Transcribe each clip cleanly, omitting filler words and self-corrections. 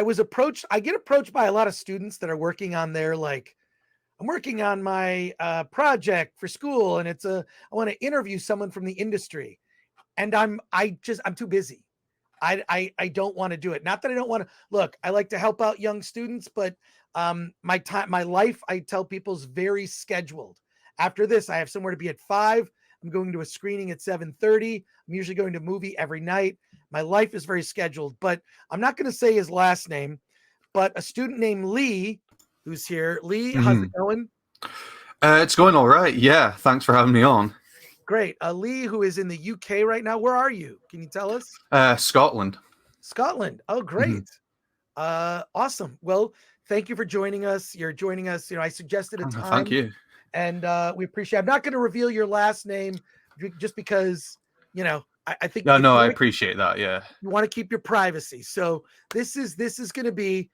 I get approached by a lot of students that are working on their like, I'm working on my project for school, and I want to interview someone from the industry, and I'm too busy. I don't want to do it. Not that I don't want to look, I like to help out young students, but my life, I tell people, is very scheduled. After this, I have somewhere to be at 5. I'm going to a screening at 7:30. I'm usually going to a movie every night. My life is very scheduled, but I'm not going to say his last name, but a student named Lee who's here. Lee, how's it Mhm. going? It's going all right. Yeah, thanks for having me on. Great. Lee, who is in the UK right now. Where are you? Can you tell us? Scotland. Scotland. Oh, Mhm. great. Awesome. Well, thank you for joining us. You're joining us. I suggested a Thank time, you. and we appreciate. I'm not going to reveal your last name just because I think No, if no, I appreciate that. Yeah, you want to keep your privacy. So this is going to be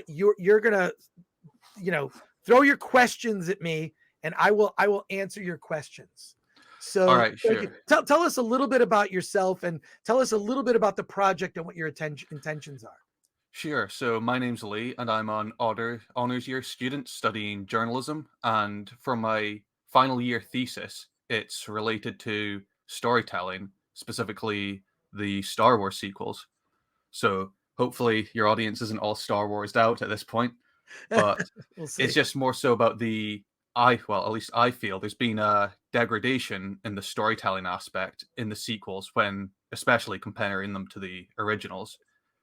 you're going to throw your questions at me, and I will answer your questions. all So right, thank you. sure. Tell us a little bit about yourself, and tell us a little bit about the project and what your intentions are. Sure. So my name's Lee, and I'm an honors year student studying journalism. And for my final year thesis, it's related to storytelling, specifically the Star Wars sequels. So hopefully your audience isn't all Star Warsed out at this point, but We'll it's see. just more so about well, at least I feel there's been a degradation in the storytelling aspect in the sequels when especially comparing them to the originals.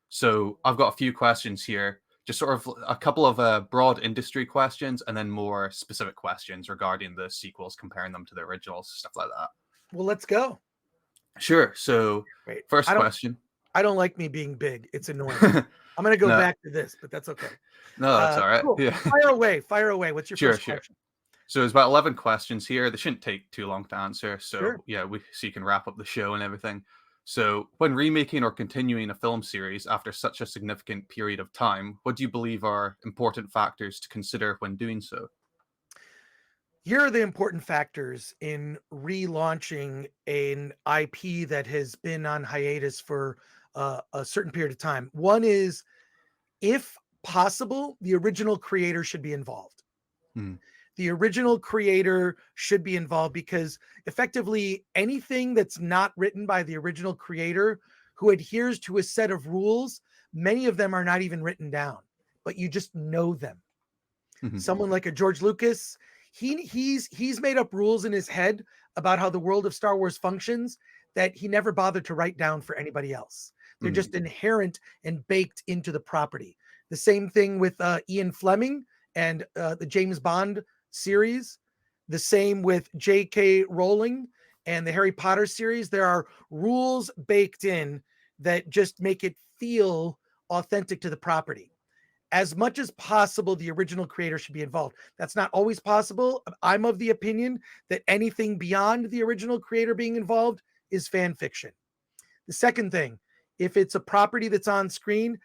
So I've got a few questions here, just sort of a couple of broad industry questions and then more specific questions regarding the sequels, comparing them to the originals, stuff like that. Well, let's go. Sure. So Wait, first question. I don't like me being big. It's annoying. I'm gonna go No, back to this, but that's okay. no, that's all right. Cool. Yeah. Fire away. Fire away. What's your Sure, first sure. question? So there's about 11 questions here. They shouldn't take too long to answer. Sure. So yeah, so you can wrap up the show and everything. So when remaking or continuing a film series after such a significant period of time, what do you believe are important factors to consider when doing so? Here are the important factors in relaunching an IP that has been on hiatus for a certain period of time. One is, if possible, the original creator should be involved. Hmm. The original creator should be involved because effectively anything that's not written by the original creator who adheres to a set of rules, many of them are not even written down, but you just know them. Mhm. Someone like a George Lucas, he's made up rules in his head about how the world of Star Wars functions that he never bothered to write down for anybody else. They're Mhm. just inherent and baked into the property. The same thing with Ian Fleming and the James Bond series. The same with J.K. Rowling and the Harry Potter series. There are rules baked in that just make it feel authentic to the property. As much as possible, the original creator should be involved. That's not always possible. I'm of the opinion that anything beyond the original creator being involved is fan fiction. The second thing, if it's a property that's on screen,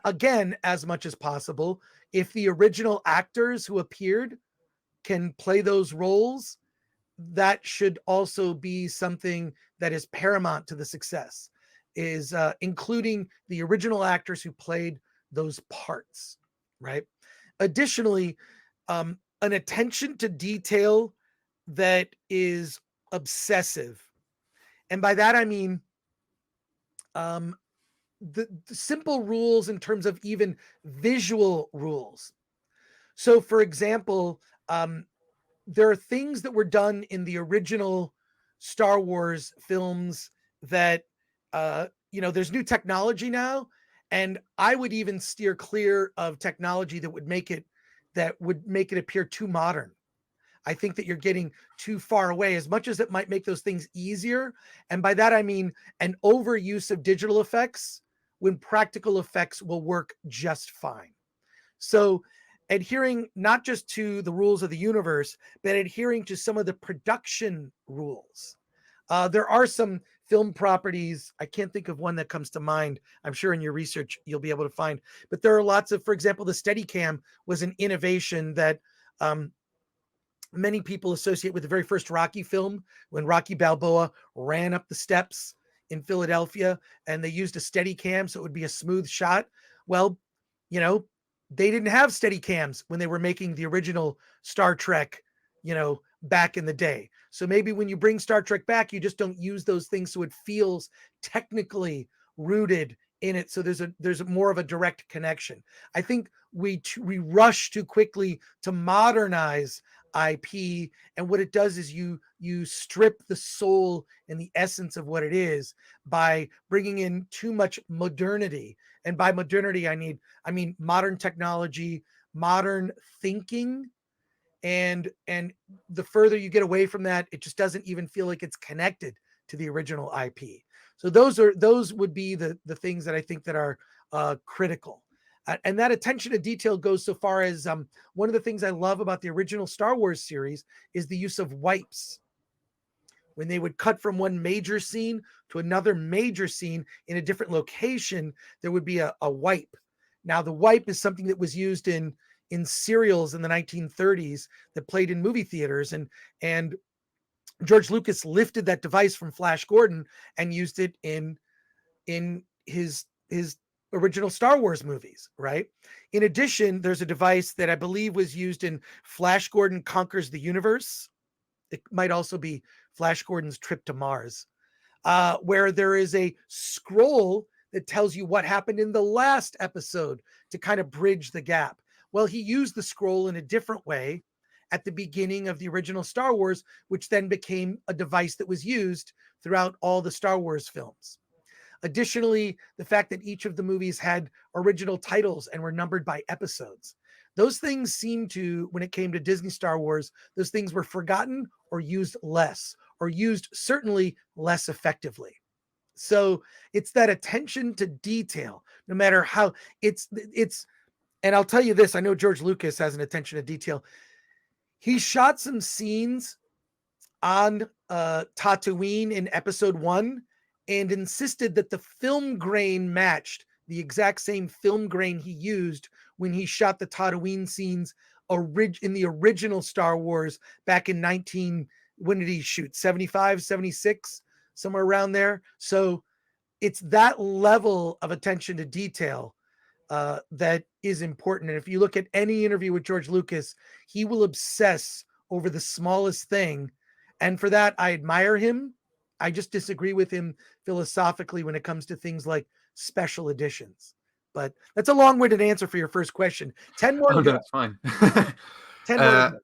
again, as much as possible, if the original actors who appeared can play those roles, that should also be something that is paramount to the success, is including the original actors who played those parts, right? Additionally, an attention to detail that is obsessive. And by that, I mean um, the simple rules in terms of even visual rules. So, for example, there are things that were done in the original Star Wars films that there's new technology now, and I would even steer clear of technology that would make it appear too modern. I think that you're getting too far away, as much as it might make those things easier. And by that, I mean an overuse of digital effects when practical effects will work just fine. So, adhering not just to the rules of the universe, but adhering to some of the production rules. There are some film properties. I can't think of one that comes to mind. I'm sure in your research you'll be able to find. But there are lots of, for example, the Steadicam was an innovation that um, many people associate with the very first Rocky film when Rocky Balboa ran up the steps in Philadelphia and they used a Steadicam so it would be a smooth shot. Well, You know, they didn't have steady cams when they were making the original Star Trek, back in the day. So maybe when you bring Star Trek back, you just don't use those things so it feels technically rooted in it. So there's more of a direct connection. I think we rush too quickly to modernize IP, and what it does is you strip the soul and the essence of what it is by bringing in too much modernity. And by modernity, I mean modern technology, modern thinking, and the further you get away from that, it just doesn't even feel like it's connected to the original IP. So those would be the things that I think that are critical. And that attention to detail goes so far as one of the things I love about the original Star Wars series is the use of wipes. When they would cut from one major scene to another major scene in a different location, there would be a wipe. Now, the wipe is something that was used in serials in the 1930s that played in movie theaters, and George Lucas lifted that device from Flash Gordon and used it in his original Star Wars movies, right? In addition, there's a device that I believe was used in Flash Gordon Conquers the Universe. It might also be Flash Gordon's Trip to Mars, where there is a scroll that tells you what happened in the last episode to kind of bridge the gap. Well, he used the scroll in a different way at the beginning of the original Star Wars, which then became a device that was used throughout all the Star Wars films. Additionally, the fact that each of the movies had original titles and were numbered by episodes. Those things seem to, when it came to Disney Star Wars, those things were forgotten or used less, or used certainly less effectively. So it's that attention to detail, no matter how it's, and I'll tell you this, I know George Lucas has an attention to detail. He shot some scenes on Tatooine in episode 1 and insisted that the film grain matched the exact same film grain he used when he shot the Tatooine scenes in the original Star Wars back in 19, when did he shoot? 75, 76, somewhere around there. So it's that level of attention to detail that is important. And if you look at any interview with George Lucas, he will obsess over the smallest thing. And for that, I admire him. I just disagree with him philosophically when it comes to things like special editions. But that's a long-winded answer for your first question. 10 more Oh to no, go. it's fine. 10 more to uh, go.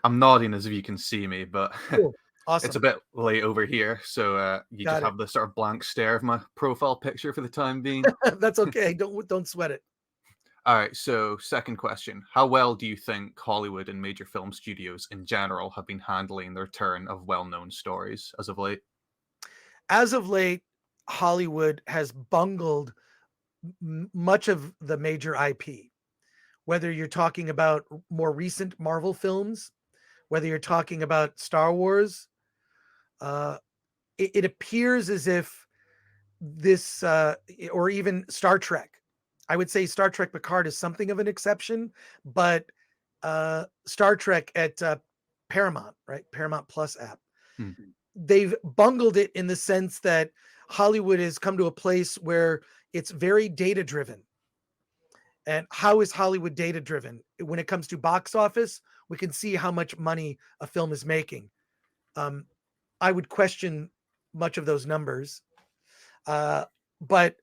I'm nodding as if you can see me, but Cool. it's a Awesome. bit late over here, so you just Got it. have the sort of blank stare of my profile picture for the time being. That's okay. Don't sweat it. All right, so second question. How well do you think Hollywood and major film studios in general have been handling the return of well-known stories as of late? As of late, Hollywood has bungled much of the major IP. Whether you're talking about more recent Marvel films, whether you're talking about Star Wars, uh, it appears as if this, or even Star Trek. I would say Star Trek Picard is something of an exception, but Star Trek at Paramount, right? Paramount Plus app. Hmm. They've bungled it in the sense that Hollywood has come to a place where it's very data driven. And how is Hollywood data driven? When it comes to box office, we can see how much money a film is making. Um, I would question much of those numbers, uh, but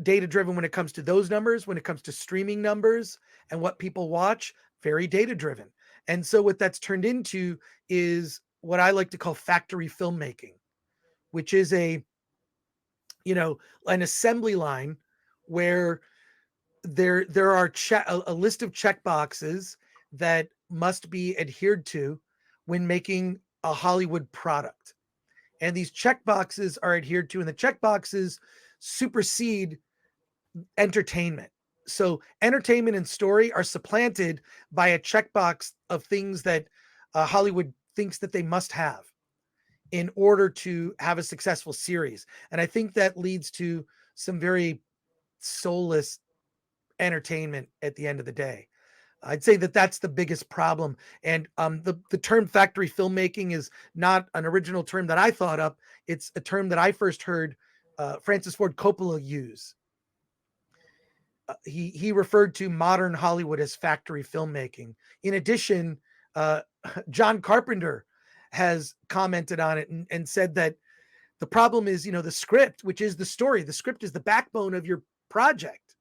data driven when it comes to those numbers, when it comes to streaming numbers and what people watch, very data driven. And so what that's turned into is what I like to call factory filmmaking, which is an assembly line where there are a list of check boxes that must be adhered to when making a Hollywood product. And these check boxes are adhered to, and the check boxes supersede entertainment. So entertainment and story are supplanted by a checkbox of things that Hollywood thinks that they must have in order to have a successful series. And I think that leads to some very soulless entertainment at the end of the day. I'd say that that's the biggest problem. And the term factory filmmaking is not an original term that I thought up. It's a term that I first heard Francis Ford Coppola use. he referred to modern Hollywood as factory filmmaking. In addition, uh, John Carpenter has commented on it and said that the problem is, the script, which is the story. The script is the backbone of your project.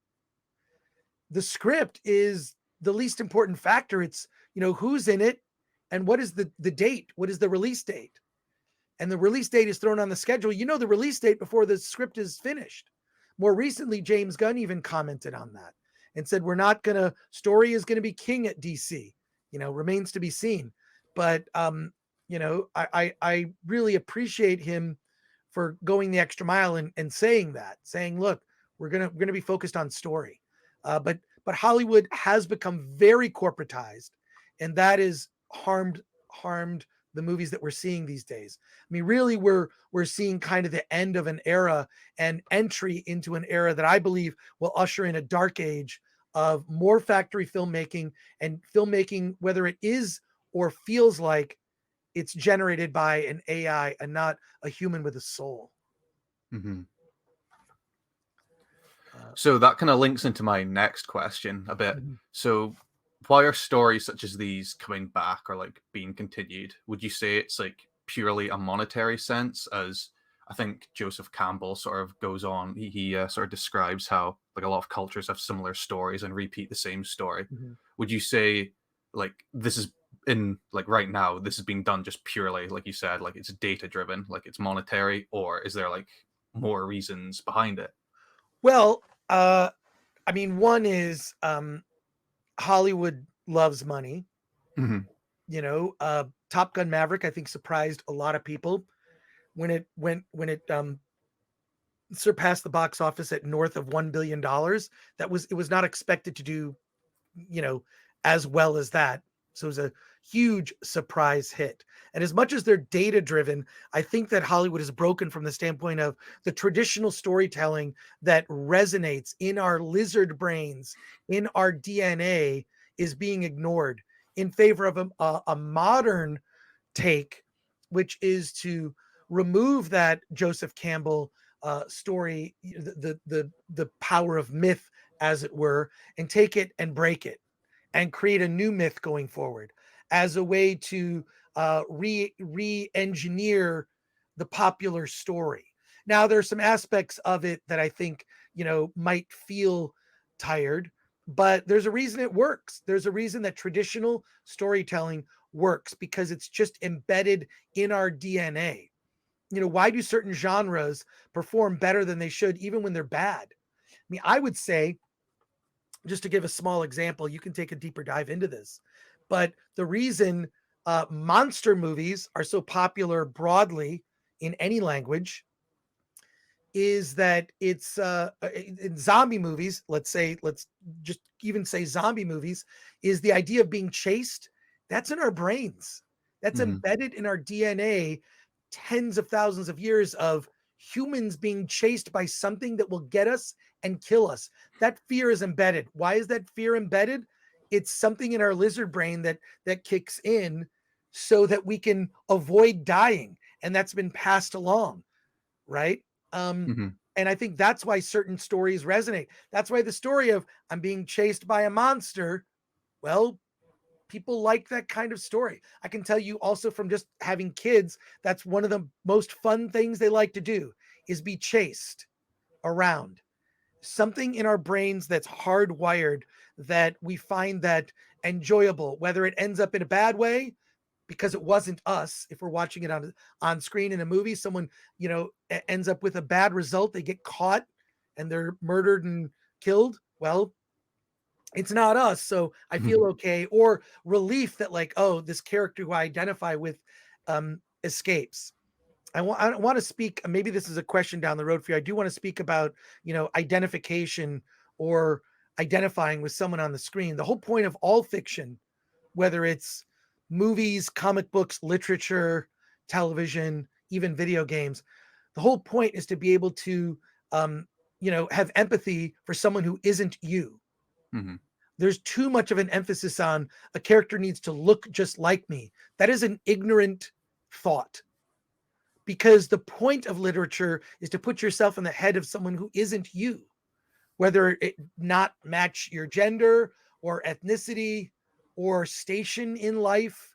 The script is the least important factor. It's, who's in it and what is the date? What is the release date? And the release date is thrown on the schedule. The release date before the script is finished. More recently, James Gunn even commented on that and said, story is going to be king at DC, remains to be seen. But, I really appreciate him for going the extra mile and saying, look, we're going to be focused on story. But Hollywood has become very corporatized, and that is harmed the movies that we're seeing these days. I mean, really, we're seeing kind of the end of an era and entry into an era that I believe will usher in a dark age of more factory filmmaking, and filmmaking, whether it is or feels like it's generated by an AI and not a human with a soul. Mm-hmm. So that kind of links into my next question a bit. Mm-hmm. So why are stories such as these coming back or like being continued? Would you say it's like purely a monetary sense, as I think Joseph Campbell sort of goes on, he sort of describes how like a lot of cultures have similar stories and repeat the same story. Mm-hmm. Would you say like this is in like right now, this is being done just purely, like you said, like it's data driven, like it's monetary, or is there like more reasons behind it? Well, I mean, one is Hollywood loves money. Mm-hmm. Top Gun Maverick, I think, surprised a lot of people when it surpassed the box office at north of $1 billion. It was not expected to do, as well as that. So it was a huge surprise hit. And as much as they're data driven, I think that Hollywood is broken from the standpoint of the traditional storytelling that resonates in our lizard brains, in our DNA, is being ignored in favor of a modern take, which is to remove that Joseph Campbell story, the power of myth, as it were, and take it and break it and create a new myth going forward as a way to re-engineer the popular story. Now, there's some aspects of it that I think, might feel tired, but there's a reason it works. There's a reason that traditional storytelling works, because it's just embedded in our DNA. Why do certain genres perform better than they should, even when they're bad? I mean, I would say, just to give a small example, you can take a deeper dive into this, but the reason monster movies are so popular broadly in any language is that it's in zombie movies, let's just even say zombie movies, is the idea of being chased. That's in our brains. That's Mm-hmm. embedded in our DNA, tens of thousands of years of humans being chased by something that will get us and kill us. That fear is embedded. Why is that fear embedded? It's something in our lizard brain that kicks in so that we can avoid dying, and that's been passed along, right? Um, Mm-hmm. and I think that's why certain stories resonate. That's why the story of I'm being chased by a monster, well, people like that kind of story. I can tell you also from just having kids, that's one of the most fun things they like to do is be chased around. Something in our brains that's hardwired that we find that enjoyable, whether it ends up in a bad way because it wasn't us. If we're watching it on screen in a movie, someone, ends up with a bad result, they get caught and they're murdered and killed. Well, it's not us, so I feel okay. Or relief that, like, oh, this character who I identify with escapes. I want to speak, maybe this is a question down the road for you. I do want to speak about, identification or identifying with someone on the screen. The whole point of all fiction, whether it's movies, comic books, literature, television, even video games, the whole point is to be able to, have empathy for someone who isn't you. Mm-hmm. There's too much of an emphasis on a character needs to look just like me. That is an ignorant thought, because the point of literature is to put yourself in the head of someone who isn't you. whether it not match your gender or ethnicity or station in life.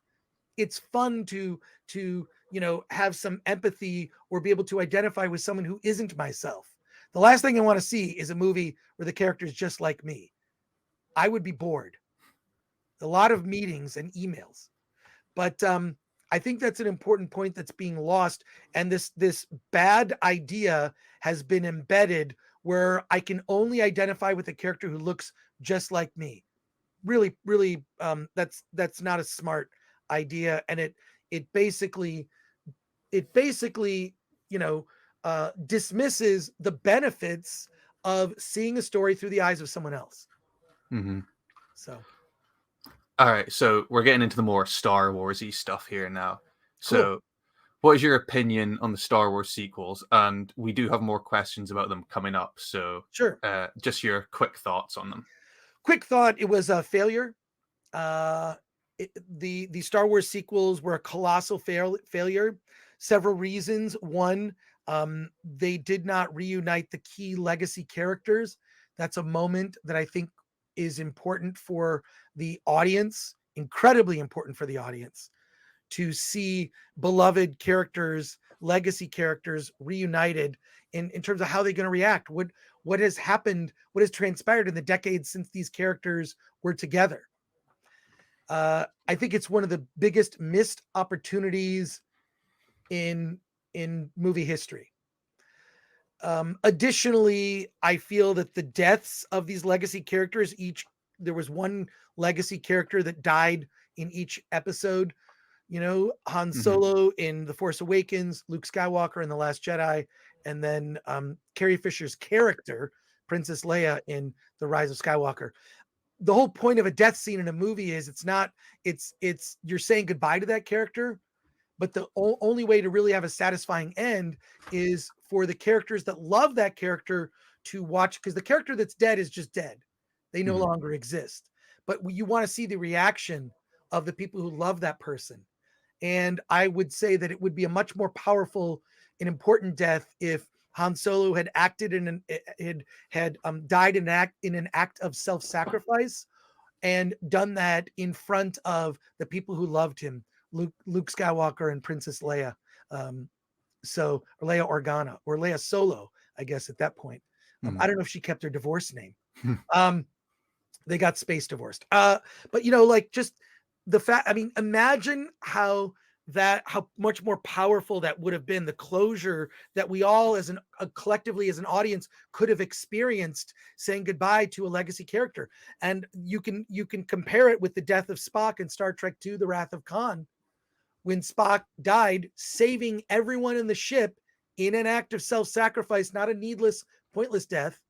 It's fun to have some empathy or be able to identify with someone who isn't myself. The last thing I want to see is a movie where the character is just like me. I would be bored. A lot of meetings and emails. But I think that's an important point that's being lost. And this bad idea has been embedded where I can only identify with a character who looks just like me. Really, really, that's not a smart idea, and it basically it basically dismisses the benefits of seeing a story through the eyes of someone else. Mm-hmm. So All right, so we're getting into the more Star Warsy stuff here now. cool. So, what is your opinion on the Star Wars sequels? And we do have more questions about them coming up. So, Sure. just your quick thoughts on them. Quick thought: it was a failure. Uh, the Star Wars sequels were a colossal failure. Several reasons. One, they did not reunite the key legacy characters. That's a moment that I think is important for the audience, incredibly important for the audience to see beloved characters, legacy characters reunited in terms of how they're going to react. What has happened, what has transpired in the decades since these characters were together. I think it's one of the biggest missed opportunities in movie history. Additionally, I feel that the deaths of these legacy characters, there was one legacy character that died in each episode. Han Mm-hmm. Solo in The Force Awakens, Luke Skywalker in The Last Jedi, and then Carrie Fisher's character, Princess Leia in The Rise of Skywalker. The whole point of a death scene in a movie is it's you're saying goodbye to that character, but the only way to really have a satisfying end is for the characters that love that character to watch, because the character that's dead is just dead. They no Mm-hmm. longer exist. But you want to see the reaction of the people who love that person. And I would say that it would be a much more powerful and important death if Han Solo had acted died in an act of self-sacrifice and done that in front of the people who loved him, Luke Skywalker and Princess Leia. Or Leia Organa or Leia Solo, I guess at that point. I don't know if she kept her divorce name. They got space divorced. But just the fact, I mean, imagine how much more powerful that would have been, the closure that we all collectively as an audience could have experienced saying goodbye to a legacy character. And you can compare it with the death of Spock in Star Trek II, The Wrath of Khan, when Spock died, saving everyone in the ship in an act of self-sacrifice, not a needless, pointless death.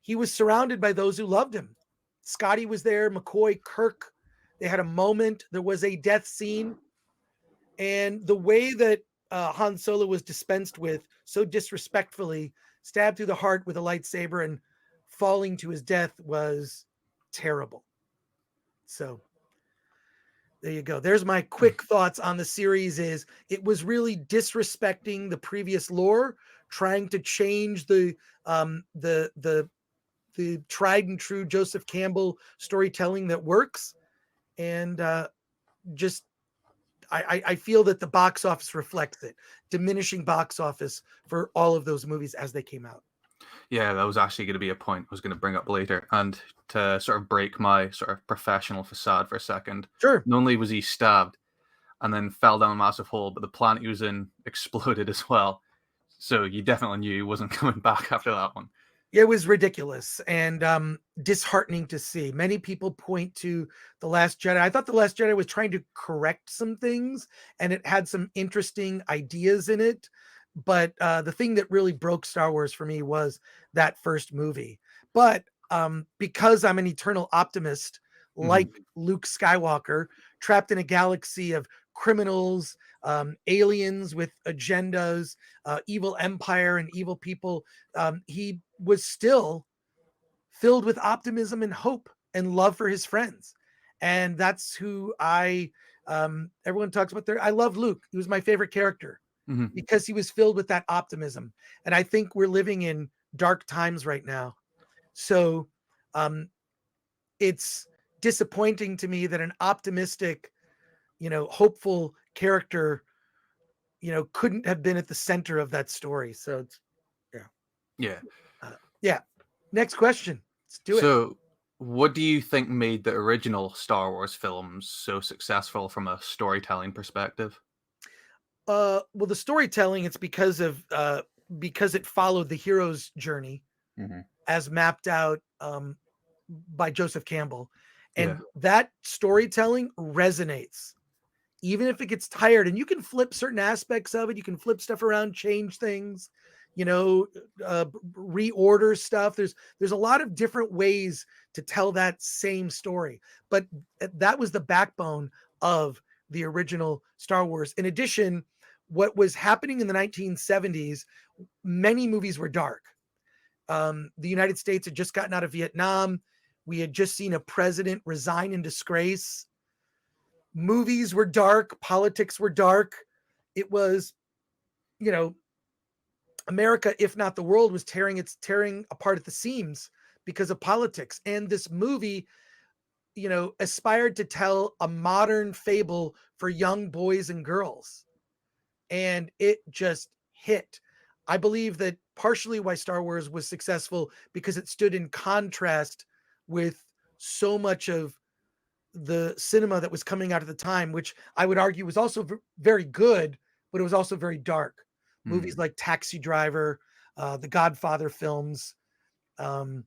He was surrounded by those who loved him. Scotty was there, McCoy, Kirk. They had a moment. There was a death scene. And the way that Han Solo was dispensed with so disrespectfully, stabbed through the heart with a lightsaber and falling to his death, was terrible. So there you go. There's my quick thoughts on the series. Is it was really disrespecting the previous lore, trying to change the tried and true Joseph Campbell storytelling that works. And I feel that the box office reflects it, diminishing box office for all of those movies as they came out. Yeah, that was actually going to be a point I was going to bring up later. And to sort of break my sort of professional facade for a second, Sure. not only was he stabbed and then fell down a massive hole, but the planet he was in exploded as well. So you definitely knew he wasn't coming back after that one. It was ridiculous and disheartening to see. Many people point to The Last Jedi. I thought The Last Jedi was trying to correct some things, and it had some interesting ideas in it. But the thing that really broke Star Wars for me was that first movie. But because I'm an eternal optimist, like Luke Skywalker, trapped in a galaxy of criminals, aliens with agendas, evil empire, and evil people, he was still filled with optimism and hope and love for his friends. And that's who everyone talks about I love Luke. He was my favorite character because he was filled with that optimism. And I think we're living in dark times right now. So um, it's disappointing to me that an optimistic, hopeful character, couldn't have been at the center of that story. So it's, yeah. Yeah. Yeah. Next question. Let's do it. So, what do you think made the original Star Wars films so successful from a storytelling perspective? Well, the storytelling, it's because it followed the hero's journey Hmm. as mapped out by Joseph Campbell, Yeah. and that storytelling resonates, even if it gets tired. And you can flip certain aspects of it. You can flip stuff around, change things, you know, reorder stuff. There's a lot of different ways to tell that same story, but that was the backbone of the original Star Wars. In addition, what was happening in the 1970s, many movies were dark. The United States had just gotten out of Vietnam. We had just seen a president resign in disgrace. Movies were dark, politics were dark. It was, you know, America, if not the world, was tearing apart at the seams because of politics. And this movie, aspired to tell a modern fable for young boys and girls. And it just hit. I believe that partially why Star Wars was successful because it stood in contrast with so much of the cinema that was coming out at the time, which I would argue was also very good, but it was also very dark. Movies Mm. like Taxi Driver, the Godfather films, um,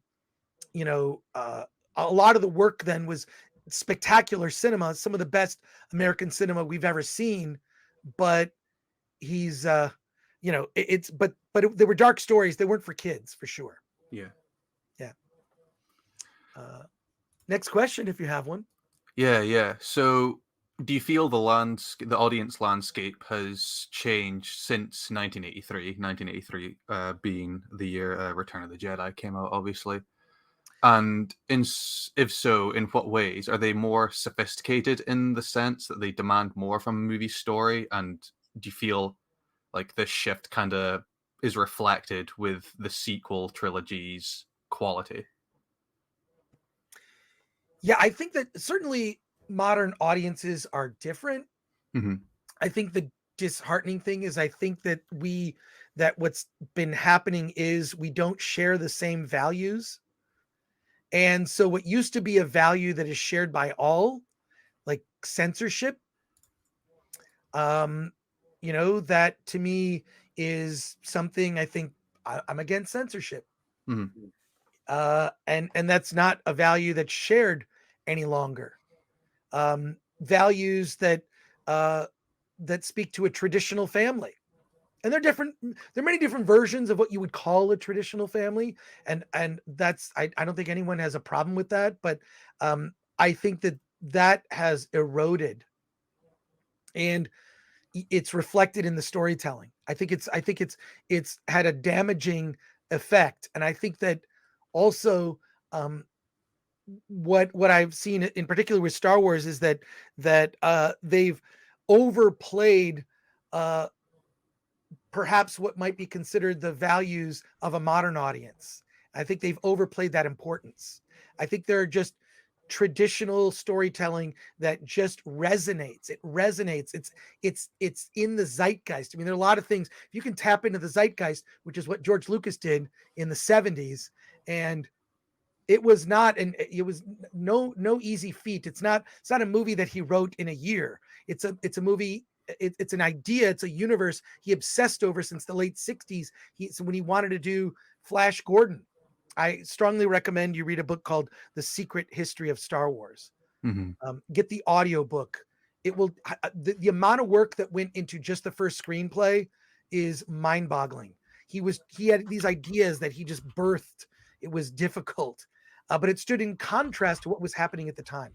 you know, uh, a lot of the work then was spectacular cinema, some of the best American cinema we've ever seen. But he's, it's but they were dark stories. They weren't for kids for sure. Yeah. Yeah. Uh, Next question, if you have one. Yeah, yeah. So, do you feel the audience landscape has changed since 1983? 1983 being the year Return of the Jedi came out, obviously. And if so, in what ways are they more sophisticated in the sense that they demand more from a movie story? And do you feel like this shift kind of is reflected with the sequel trilogy's quality? Yeah, I think that certainly modern audiences are different. Hmm. I think the disheartening thing is I think that what's been happening is we don't share the same values. And so what used to be a value that is shared by all, like censorship, um, that to me is something I think I'm against censorship. Hmm. And that's not a value that's shared any longer. Values uh, that speak to a traditional family, and they're different. There are many different versions of what you would call a traditional family, and that's I don't think anyone has a problem with that, but I think that has eroded, and it's reflected in the storytelling. I think it's had a damaging effect, and I think that also um, what I've seen in particular with Star Wars is that they've overplayed uh, perhaps what might be considered the values of a modern audience. I think they've overplayed that importance. I think they're just traditional storytelling that just resonates. It resonates. It's in the zeitgeist. I mean, there are a lot of things. If you can tap into the zeitgeist, which is what George Lucas did in the 70s, and it was no easy feat. It's not a movie that he wrote in a year. It's a movie. It's an idea. It's a universe he obsessed over since the late 60s. So when he wanted to do Flash Gordon, I strongly recommend you read a book called The Secret History of Star Wars. Hmm. Get the audio book. It will the amount of work that went into just the first screenplay is mind-boggling. He had these ideas that he just birthed. It was difficult, but it stood in contrast to what was happening at the time.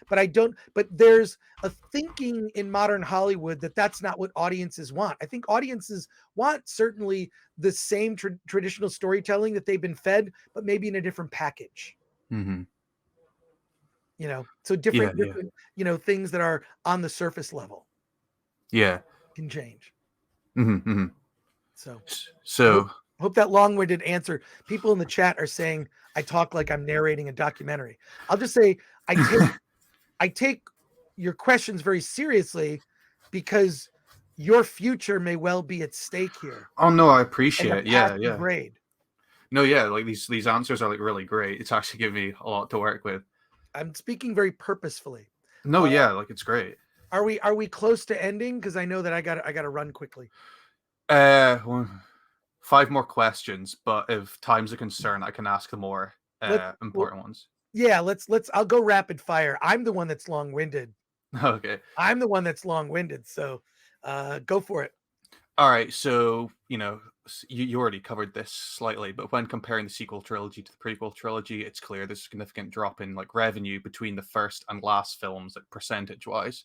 But there's a thinking in modern Hollywood that that's not what audiences want. I think audiences want certainly the same traditional storytelling that they've been fed, but maybe in a different package. Hmm. So Yeah, yeah, different things that are on the surface level yeah. can change. Hmm. Hmm. So I hope So, Hope that long-winded answer. People in the chat are saying I talk like I'm narrating a documentary. I'll just say I take your questions very seriously because your future may well be at stake here Oh no, I and the appreciate it. path Yeah, you yeah. grade. No, yeah, like these answers are like really great. It's actually given me a lot to work with. I'm speaking very purposefully. No, yeah, like it's great. Are we close to ending? Because I know that I got to run quickly. Well, 5 more questions, but if time's a concern, I can ask the more Let's well, important ones. yeah, let's I'll go rapid fire. I'm the one that's long-winded. Okay. I'm the one that's long-winded. So go for it. All right. So, you already covered this slightly, but when comparing the sequel trilogy to the prequel trilogy, it's clear there's a significant drop in like revenue between the first and last films, like percentage wise.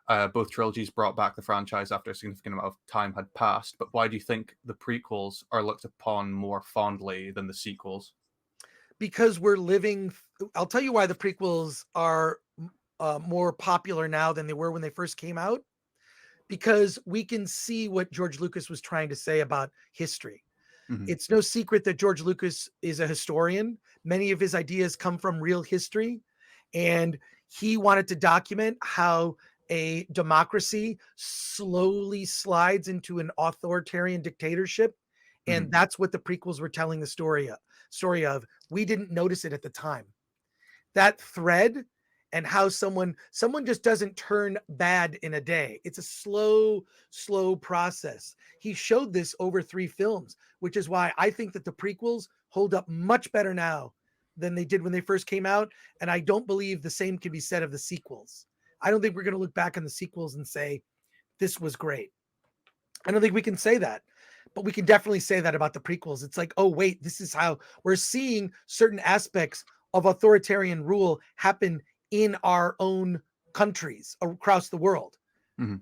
Both trilogies brought back the franchise after a significant amount of time had passed. But why do you think the prequels are looked upon more fondly than the sequels? Because we're living I'll tell you why the prequels are more popular now than they were when they first came out, because we can see what George Lucas was trying to say about history. Hmm. It's no secret that George Lucas is a historian. Many of his ideas come from real history, and he wanted to document how a democracy slowly slides into an authoritarian dictatorship. Hmm. And that's what the prequels were telling the story of. We didn't notice it at the time. That thread and how someone just doesn't turn bad in a day. It's a slow process. He showed this over 3 films, which is why I think that the prequels hold up much better now than they did when they first came out, and I don't believe the same can be said of the sequels. I don't think we're going to look back on the sequels and say this was great. I don't think we can say that, but we can definitely say that about the prequels. It's like, oh, wait, this is how we're seeing certain aspects of authoritarian rule happen in our own countries across the world. Hmm.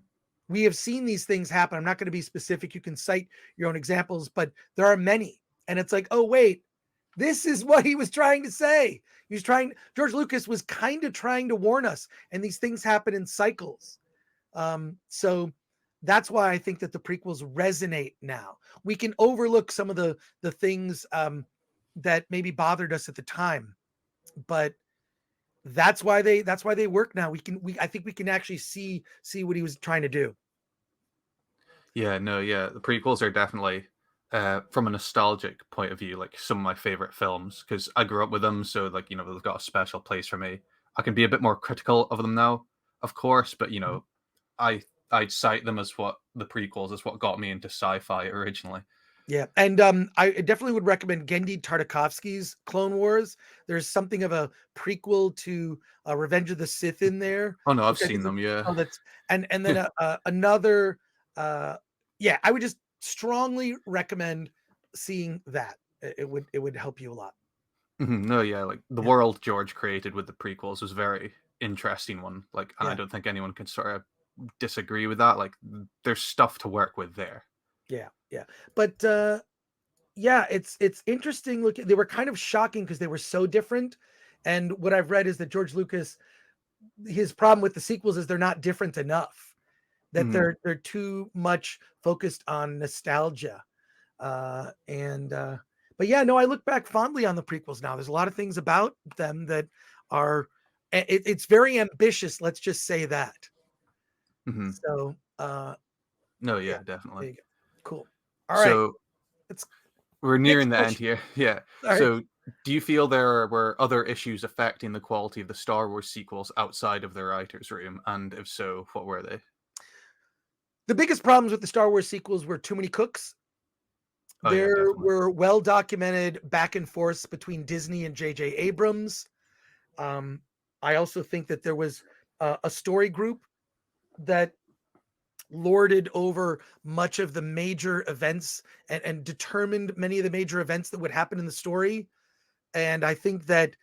We have seen these things happen. I'm not going to be specific. You can cite your own examples, but there are many. And it's like, oh, wait, this is what he was trying to say. George Lucas was kind of trying to warn us, and these things happen in cycles. So that's why I think that the prequels resonate now. We can overlook some of the things that maybe bothered us at the time, but that's why they work now. I think we can actually see what he was trying to do. Yeah, no, yeah. The prequels are definitely, from a nostalgic point of view, like some of my favorite films because I grew up with them. So, like, they've got a special place for me. I can be a bit more critical of them now, of course, but Mhm. I I'd cite them as what the prequels is what got me into sci-fi originally. Yeah, and I definitely would recommend Gendy Tartakovsky's Clone Wars. There's something of a prequel to Revenge of the Sith in there, Oh no, I've which I seen think is them. Yeah, oh, that's and then yeah. another. Yeah, I would just strongly recommend seeing that. It would help you a lot. Mhm, no, yeah. Like the Yeah, world George created with the prequels was a very interesting one. Like, and I yeah, don't think anyone can sort of disagree with that. Like, there's stuff to work with there. yeah, yeah. But yeah, it's interesting. Look, they were kind of shocking because they were so different. And what I've read is that George Lucas, his problem with the sequels is they're not different enough. That Mhm. they're too much focused on nostalgia. And but yeah, no, I look back fondly on the prequels now. There's a lot of things about them that are it's very ambitious, let's just say that. Mhm. So No, yeah, yeah, definitely. there you go. Cool. All right. So Let's we're next nearing the end question. here. Yeah. All right. So do you feel there were other issues affecting the quality of the Star Wars sequels outside of the writer's room? And if so, what were they? The biggest problems with the Star Wars sequels were too many cooks. Oh yeah, There definitely. were well documented back and forths between Disney and J.J. Abrams. Um, I also think that there was a story group that lorded over much of the major events and determined many of the major events that would happen in the story. And I think that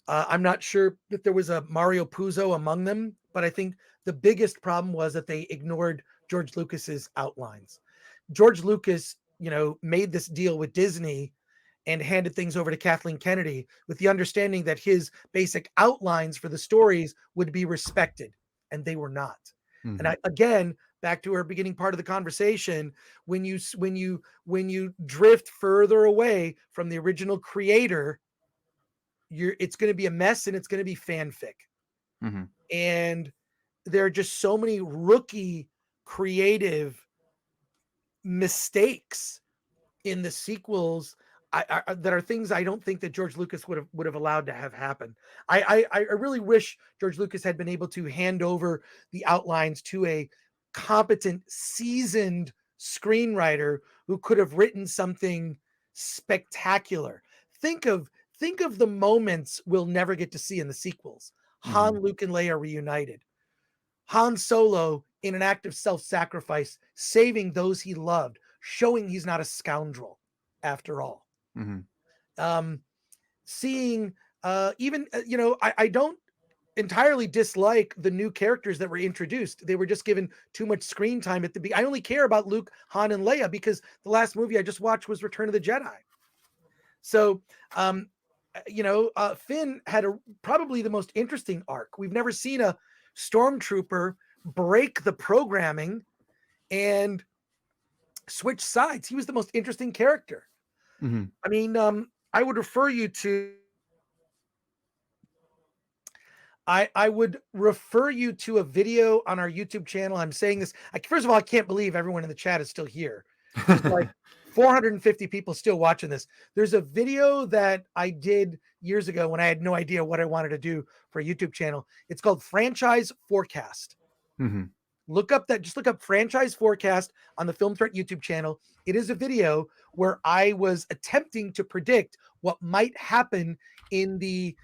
I'm not sure that there was a Mario Puzo among them, but I think the biggest problem was that they ignored George Lucas's outlines. George Lucas, made this deal with Disney and handed things over to Kathleen Kennedy with the understanding that his basic outlines for the stories would be respected, and they were not. And Mhm. again, back to our beginning part of the conversation, when you drift further away from the original creator, it's going to be a mess and it's going to be fanfic. Hmm. And there are just so many rookie creative mistakes in the sequels, that are things I don't think that George Lucas would have allowed to have happen. I really wish George Lucas had been able to hand over the outlines to a competent, seasoned screenwriter who could have written something spectacular. Think of think of the moments we'll never get to see in the sequels. Han, Hmm. Luke, and Leia reunited. Han Solo, in an act of self-sacrifice, saving those he loved, showing he's not a scoundrel after all. Hmm. Um, seeing even I don't entirely dislike the new characters that were introduced. They were just given too much screen time at the beginning. I only care about Luke, Han, and Leia because the last movie I just watched was Return of the Jedi. So, Finn had probably the most interesting arc. We've never seen a stormtrooper break the programming and switch sides. He was the most interesting character. Hmm. I mean, I would refer you to I would refer you to a video on our YouTube channel. I'm saying this. First of all, I can't believe everyone in the chat is still here. There's like 450 people still watching this. There's a video that I did years ago when I had no idea what I wanted to do for a YouTube channel. It's called Franchise Forecast. Hmm. Just look up Franchise Forecast on the Film Threat YouTube channel. It is a video where I was attempting to predict what might happen in the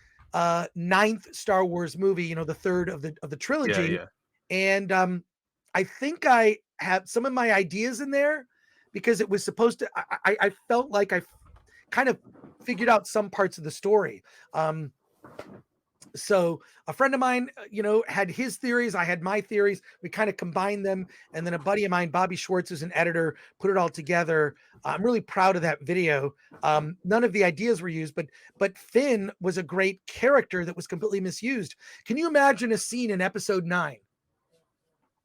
ninth Star Wars movie, the third of the Yeah, trilogy. yeah. And I think I have some of my ideas in there because it was supposed to. I felt like kind of figured out some parts of the story. So a friend of mine, had his theories. I had my theories. We kind of combined them. And then a buddy of mine, Bobby Schwartz, who's an editor, put it all together. I'm really proud of that video. None of the ideas were used, but Finn was a great character that was completely misused. Can you imagine a scene in episode 9?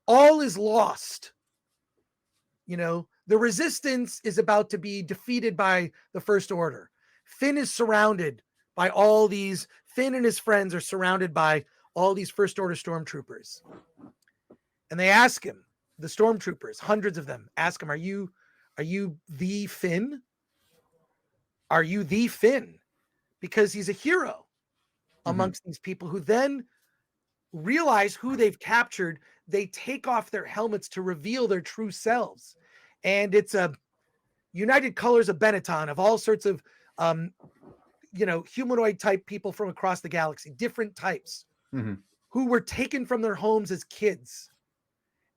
All is lost. The resistance is about to be defeated by the First Order. Finn is surrounded by all these, Finn and his friends are surrounded by all these First Order stormtroopers. And they ask him, the stormtroopers, hundreds of them, ask him, are you the Finn? Are you the Finn? Because he's a hero Hmm. amongst these people who then realize who they've captured. They take off their helmets to reveal their true selves. And it's a United Colors of Benetton of all sorts of humanoid type people from across the galaxy, different types Hmm. who were taken from their homes as kids.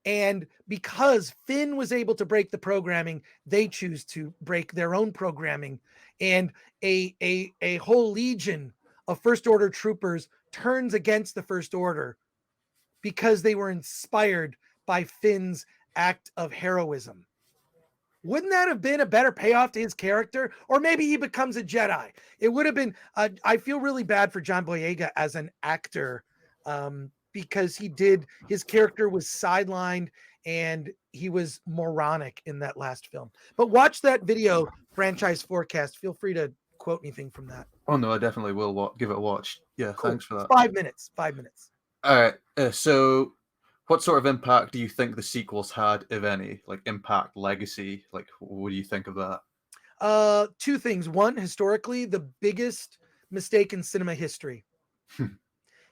And because Finn was able to break the programming, they choose to break their own programming. And a whole legion of First Order troopers turns against the First Order because they were inspired by Finn's act of heroism. Wouldn't that have been a better payoff to his character? Or maybe he becomes a Jedi. It would have been. I feel really bad for John Boyega as an actor, because his character was sidelined and he was moronic in that last film. But watch that video, Franchise Forecast. Feel free to quote anything from that. Oh no, I definitely will give it a watch. Yeah, Cool. thanks for It's that. 5 minutes. 5 minutes. All right. So, what sort of impact do you think the sequels had, if any? Like impact, legacy. Like, what do you think of that? Two things. One, historically, the biggest mistake in cinema history.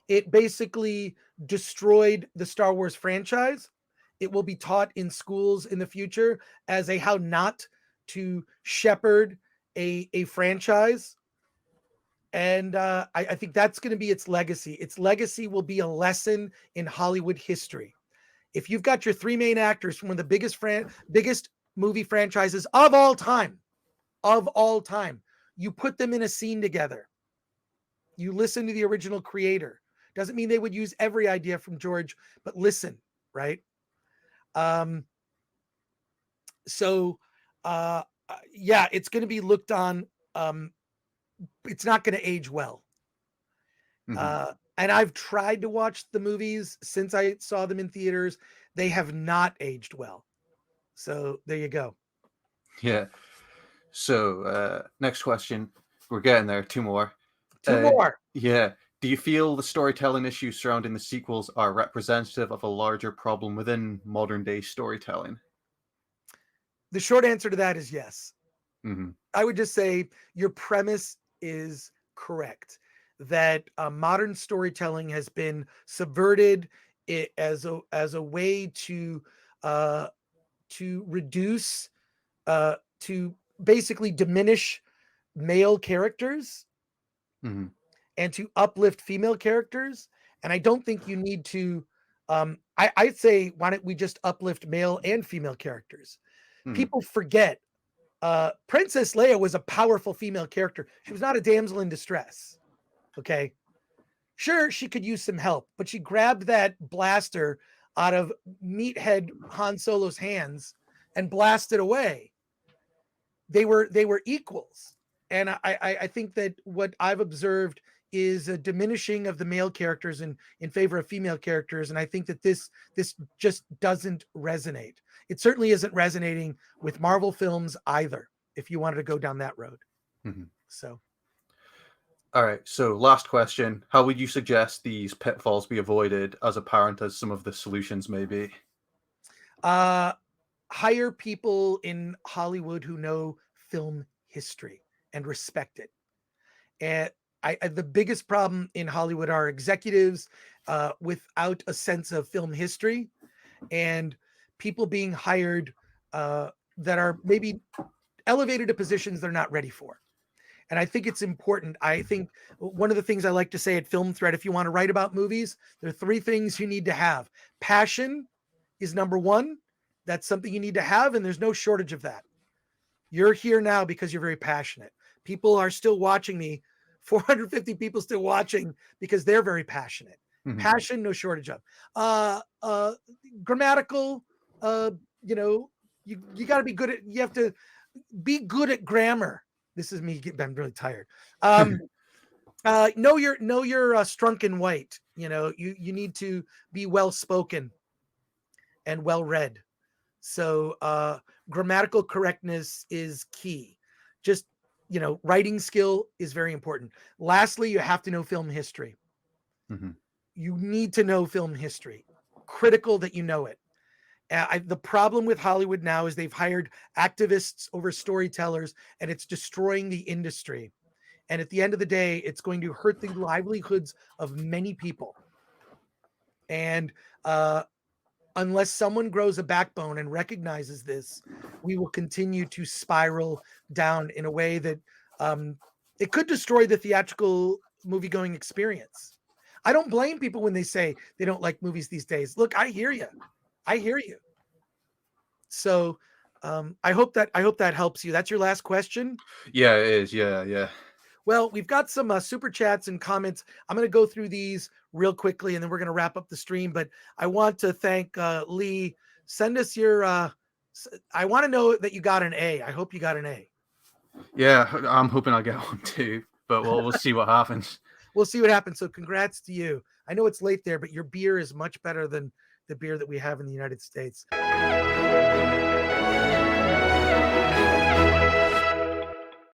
It basically destroyed the Star Wars franchise. It will be taught in schools in the future as a how not to shepherd a franchise. And I think that's going to be its legacy. Its legacy will be a lesson in Hollywood history. If you've got your three main actors from one of the biggest movie franchises of all time, you put them in a scene together. You listen to the original creator. Doesn't mean they would use every idea from George, but listen, right? Um, so, yeah, it's going to be looked on. It's not going to age well. Hmm. And I've tried to watch the movies since I saw them in theaters. they have not aged well. So there you go. Yeah. So, next question. We're getting there. Two more. Two more. Yeah. Do you feel the storytelling issues surrounding the sequels are representative of a larger problem within modern day storytelling? The short answer to that is yes. Hmm. I would just say your premise is correct, that modern storytelling has been subverted as a way uh, to reduce to basically diminish male characters Hmm. and to uplift female characters. And I don't think you need to. I'd say, why don't we just uplift male and female characters? Hmm. People forget Princess Leia was a powerful female character. She was not a damsel in distress. Okay. Sure, she could use some help, but she grabbed that blaster out of meathead Han Solo's hands and blasted away. They were equals. And I think that what I've observed is a diminishing of the male characters in favor of female characters. And I think that this just doesn't resonate. It certainly isn't resonating with Marvel films either, if you wanted to go down that road. Hmm. So All right. So, last question. How would you suggest these pitfalls be avoided as apparent as some of the solutions may be? uh hire people in Hollywood who know film history and respect it. And the biggest problem in Hollywood are executives without a sense of film history, and people being hired that are maybe elevated to positions they're not ready for. And I think it's important. I think one of the things I like to say at Film Thread, if you want to write about movies, there are three things you need to have. Passion is number one. That's something you need to have, and there's no shortage of that. You're here now because you're very passionate. People are still watching me, 450 people still watching because they're very passionate. Hmm. Passion, no shortage of. Uh, uh, Grammatical, uh, you know, you got to be good at. You have to be good at grammar. This is me. I'm really tired. Know your strunk and white. You need to be well spoken and well read. So grammatical correctness is key. Just writing skill is very important. Lastly, you have to know film history. Hmm. You need to know film history. Critical that you know it. The problem with Hollywood now is they've hired activists over storytellers, and it's destroying the industry. And at the end of the day, it's going to hurt the livelihoods of many people. And unless someone grows a backbone and recognizes this, we will continue to spiral down in a way that it could destroy the theatrical movie going experience. I don't blame people when they say they don't like movies these days. Look, I hear you. I hear you. So I hope that helps you. That's your last question. Yeah, it is. Yeah, yeah. Well, we've got some super chats and comments. I'm going to go through these real quickly, and then we're going to wrap up the stream. But I want to thank Lee. Send us your. I want to know that you got an A. I hope you got an A. Yeah, I'm hoping I get one too, but we'll see what happens. We'll see what happens. So, congrats to you. I know it's late there, but your beer is much better than the beer that we have in the United States.